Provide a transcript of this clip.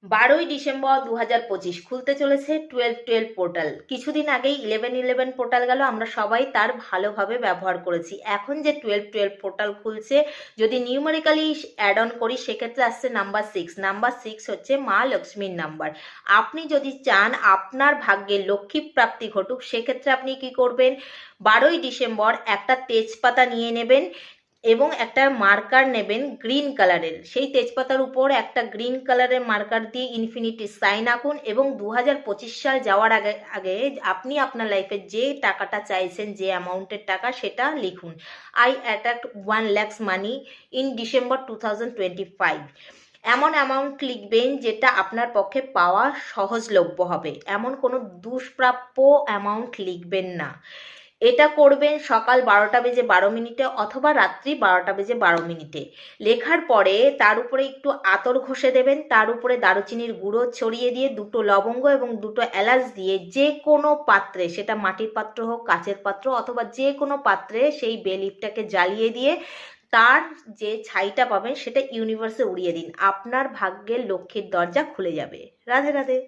12ই December 2025 খুলতে চলেছে 12-12 portal. কিছুদিন আগেই 11-11 পোর্টাল গেল, আমরা সবাই তার ভালোভাবে ব্যবহার করেছি। এখন যে 12-12 পোর্টাল খুলছে, যদি নিউমেরিক্যালি অ্যাড অন করি সেক্ষেত্রে আসছে নাম্বার 6। নাম্বার 6 হচ্ছে মা লক্ষ্মীর নাম্বার। আপনি যদি চান আপনার ভাগ্যে লক্ষ্মী প্রাপ্তি ঘটুক, সেক্ষেত্রে আপনি কি করবেন? 12ই ডিসেম্বর একটা তেজপাতা নিয়ে নেবেন এবং একটা মার্কার নেবেন গ্রিন কালারের। সেই তেজপাতার উপর একটা গ্রিন কালারের মার্কার দিয়ে ইনফিনিটি সাইন আঁকুন এবং 2025 সাল যাওয়ার আগে আগে আপনি আপনার লাইফে যে টাকাটা চাইছেন, যে অ্যামাউন্টের টাকা, সেটা লিখুন। I attract 1 lakhs money in December 2025। এমন অ্যামাউন্ট লিখবেন যেটা আপনার পক্ষে পাওয়া সহজলভ্য হবে। এমন কোনো দুষ্প্রাপ্য অ্যামাউন্ট লিখবেন না। এটা করবেন সকাল 12টা বেজে 12 মিনিটে অথবা রাত্রি 12টা বেজে 12 মিনিটে। লেখার পরে তার উপরে একটু আতর ঘষে দেবেন, তার উপরে দারুচিনির গুঁড়ো ছড়িয়ে দিয়ে 2টো লবঙ্গ এবং 2টো এলাচ দিয়ে যে কোনো পাত্রে, সেটা মাটির পাত্র হোক, কাচের পাত্র অথবা যে কোনো পাত্রে, সেই বে লিফটাকে জ্বালিয়ে দিয়ে তার যে ছাইটা পাবেন সেটা ইউনিভার্সে উড়িয়ে দিন। আপনার ভাগ্যের লক্ষ্মীর দরজা খুলে যাবে। রাধে রাধে।